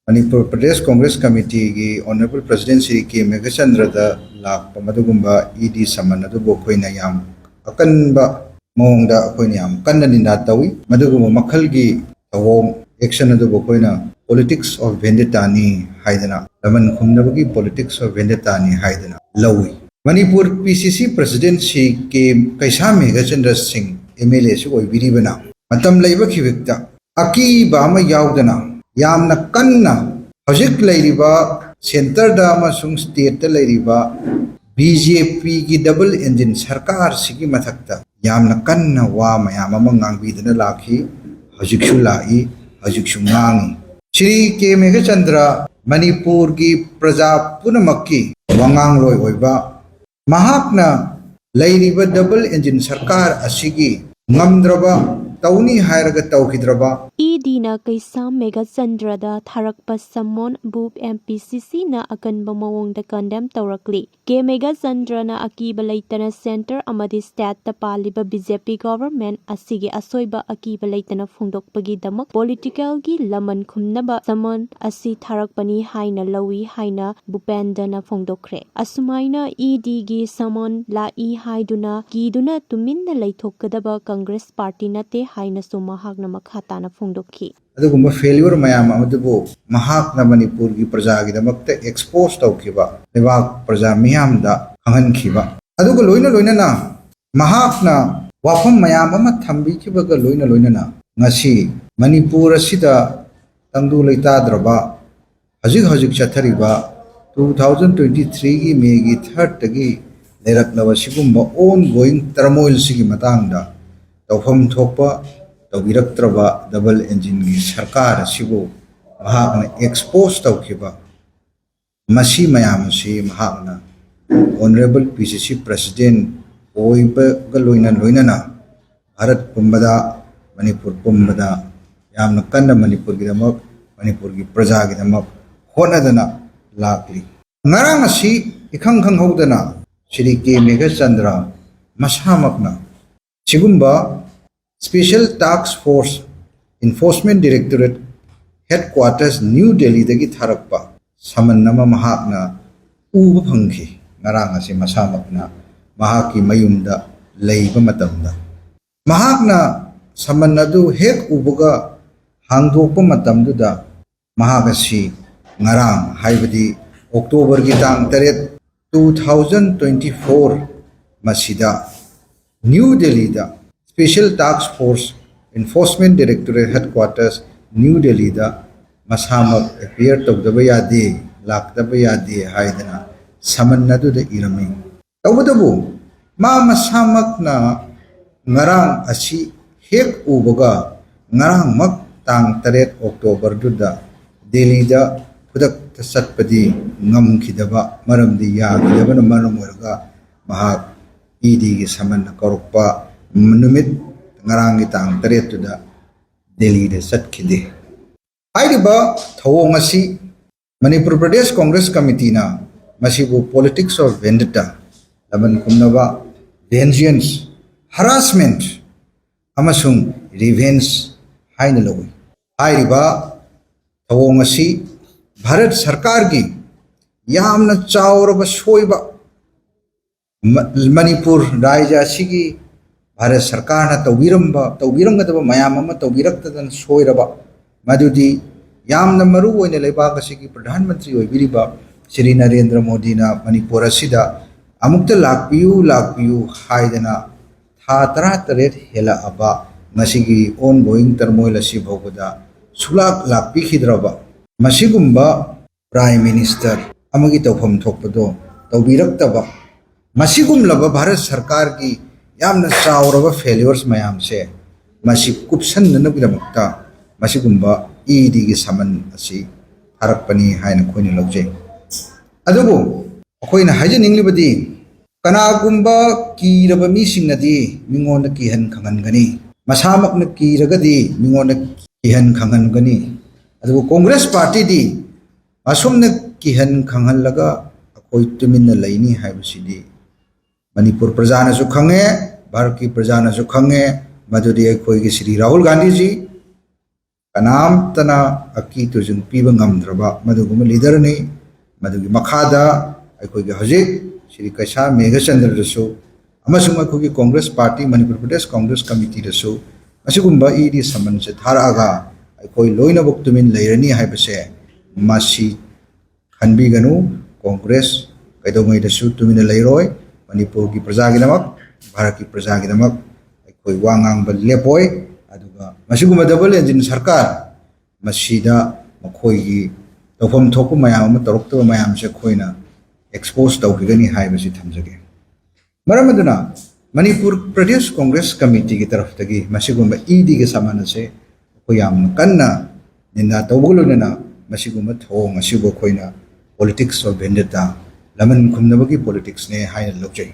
Manipur Pradesh Congress Committee ki Honorable President Sri K. Meghachandra da lakpa madugumba ED saman adubu akoina yam akanba maungda akoina yam kanna ninda tawi madugumba makhalgi tawong action adubu akoina politics of vendetta ni haidana laman khumnabagi politics of vendetta ni haidana lawi Manipur PCC President Sri K. Meghachandra Singh MLA su oibiribana matam laiba khibikta akiba ama yaudana yamna kanna hojik leiriba center da amasung state da leiriba BJP ki double engine sarkar sigi mathakta yamna kanna wa mayam ama ngangbidana lakhi hojik su lai hojik su ngangi Shri K. Meghachandra Manipur ki praja punamakki wangang loi oiba mahakna leiriba double engine sarkar asigi ngamdraba tauni hairaga taukidraba ED-na Kaisam Meghachandra da tharakpa samon bub MPCC na akanba mawongda condemn taurakli. K. Meghachandra na akiba leitana center amadi state ta paliba BJP government asigi asoiba akiba leitana phungdokpagi damak political gi laman khumnaba samon asi tharakpani haina lawi haina bupendana phungdokre. Asumaina ED gi samon lai haiduna kiduna tuminna leithokadaba Congress party nate haina sumahagna makhatana phungdokhi. adugumba failure mayam adubu mahakna Manipur gi praja gi damakta expose tawkiba lebak praja miyam da hangan khiba aduga loina loina na mahakna wafam mayam ama thambi khiba ga loina loina na ngasi Manipur asida tangdu leita draba hajik chathariba 2023 gi May gi 3rd tagi leraknaba sigumba ongoing turmoil sigi matangda tawfam thokpa tawbiraktraba double engine gi sarkar sibu mahakna expose tawkiba masi mayam si mahakna honorable PCC president oiba galoina loina na Bharat pumbada Manipur pumbada yamna kanna Manipur gi damak Manipur gi praja gi damak honadana lakli ngarang asi ikhang khang hodana Shri K. Meghachandra masamakna sigumba Special Task Force Enforcement Directorate Headquarters New Delhi dagi tharakpa saman nama mahakna uba phangki ngarang asi masamakna mahaki mayumda leiba matamda mahakna saman adu hek ubuga hangdokpa matamduda mahakasi ngarang haibadi October gi tang 2024 masida New Delhi da Special Task Force Enforcement Directorate Headquarters New Delhi da masamak appear tawdaba yade lakdaba yade haidana samanadu da irami tawdabu ma masamak na ngarang asi hek ubaga ngarang mak tang 3 October duda Delhi da pudak tasatpadi ngam khidaba maramdi yagidaba na maram warga mahak ED gi saman korokpa numit ngarang itang taretu da Delhi de satkide airiba thawong asi Manipur Pradesh Congress Committee na masibu politics of vendetta laban kumnaba vengeance harassment amasung revenge haina lawi airiba thawong asi Bharat Sarkar gi yamna chauraba soiba Manipur Raja sigi Bharat Sarkar na tawbiramgadaba mayam ama tawbiraktadan soiraba madudi yamna maru oina leibak asigi Pradhan Mantri oibiriba Shri Narendra Modi na Manipur asida amukta lakpiyu haidana tha 13 hela aba masigi ongoing turmoil asi bhogada sulak lakpi khidraba masigumba Prime Minister amagi tawfam thokpado tawbiraktaba masigum laba Bharat Sarkar ki yamna chauraba failures mayam se masi kupsan nanagdamakta masigumba ED gi saman asi harakpani haina khoini lawje adubu akoina hajaninglibadi kanagumba kiraba mi singnadi mingonda kihan khangangani masamakna kiragadi mingonda kihan khangangani adubu Congress Party di asumna kihan khangallaga akoi tuminna laini haibasidi Manipur prajana su khange Bharat ki prajana su khange madudi akhoi gi Shri Rahul Gandhi ji ꯀꯅꯥꯝꯇꯅ ꯑꯀꯤ ꯇꯨꯖꯨꯡ ꯄꯤꯕ ꯉꯝꯗ꯭ꯔꯕ ꯃꯗꯨꯒꯨꯝꯕ ꯂꯤꯗꯔꯅꯤ ꯃꯗꯨꯒꯤ ꯃꯈꯥꯗ ꯑꯩꯈꯣꯏꯒꯤ ꯍꯧꯖꯤꯛ ꯁ꯭ꯔꯤ ꯀꯩꯁꯥ ꯃꯦꯘꯆꯟꯗ꯭ꯔꯗꯁꯨ ꯑꯃꯁꯨꯡ ꯑꯩꯈꯣꯏꯒꯤ Congress party Manipur Pradesh Congress ꯀꯃꯤꯇꯤꯗꯁꯨ ꯑꯁꯤꯒꯨꯝꯕ ꯏꯗꯤ ꯁꯃꯟꯁꯦ ꯊꯥꯔꯛꯑꯒ ꯑꯩꯈꯣꯏ ꯂꯣꯏꯅꯃꯛ ꯇꯨꯃꯤꯟ ꯂꯩꯔꯅꯤ ꯍꯥꯏꯕꯁꯦ ꯃꯁꯤ ꯈꯟꯕꯤꯒꯅꯨ ꯀꯣꯡꯒ꯭ꯔꯦꯁ ꯀꯩꯗꯧꯉꯩꯗꯁꯨ ꯇꯨꯃꯤꯟꯅ ꯂꯩꯔꯣꯏ ꯃꯅꯤꯄꯨꯔꯒꯤ ꯄ꯭ꯔꯖꯥꯒꯤꯗꯃꯛ ꯚꯥꯔꯠꯀꯤ ꯄ꯭ꯔꯖꯥꯒꯤꯗꯃꯛ ꯑꯩꯈꯣꯏ ꯋꯥ ꯉꯥꯡꯕ ꯂꯦꯞꯄꯣꯏ ꯑꯗꯨꯒ ꯃꯁꯤꯒꯨꯝꯕ ꯗꯕꯜ ꯑꯦꯟꯖꯤꯟ ꯁꯔꯀꯥꯔ ꯃꯁꯤꯗ ꯃꯈꯣꯏꯒꯤ ꯇꯧꯐꯝ ꯊꯣꯛꯄ ꯃꯌꯥꯝ ꯑꯃ ꯇꯧꯔꯛꯇꯕ ꯃꯌꯥꯝꯁꯦ ꯑꯩꯈꯣꯏꯅ ꯑꯦꯛꯁꯄꯣꯖ ꯇꯧꯈꯤꯒꯅꯤ ꯍꯥꯏꯕꯁꯤ ꯊꯝꯖꯒꯦ ꯃꯔꯝ ꯑꯗꯨꯅ ꯃꯅꯤꯄꯨꯔ ꯄ꯭ꯔꯗꯦꯁ ꯀꯣꯡꯒ꯭ꯔꯦꯁ ꯀꯃꯤꯇꯤꯒꯤ ꯇꯔꯐꯇꯒꯤ ꯃꯁꯤꯒꯨꯝꯕ ꯏꯗꯤꯒꯤ ꯁꯃꯟ ꯑꯁꯦ ꯑꯩꯈꯣꯏ ꯌꯥꯝꯅ ꯀꯟꯅ ꯅꯤꯟꯗꯥ ꯇꯧꯕꯒ ꯂꯣꯏꯅꯅ ꯃꯁꯤꯒꯨꯝꯕ ꯊꯧꯑꯣꯡ ꯑꯁꯤꯕꯨ ꯑꯩꯈꯣꯏꯅ ꯄꯣꯂꯤꯇꯤꯛꯁ ꯑꯣꯐ ꯚꯦꯟꯗꯦꯇꯥ ꯂꯃꯟ ꯈꯨꯝꯅꯕꯒꯤ ꯄꯣꯂꯤꯇꯤꯛꯁꯅꯦ ꯍꯥꯏꯅ ꯂꯧꯖꯩ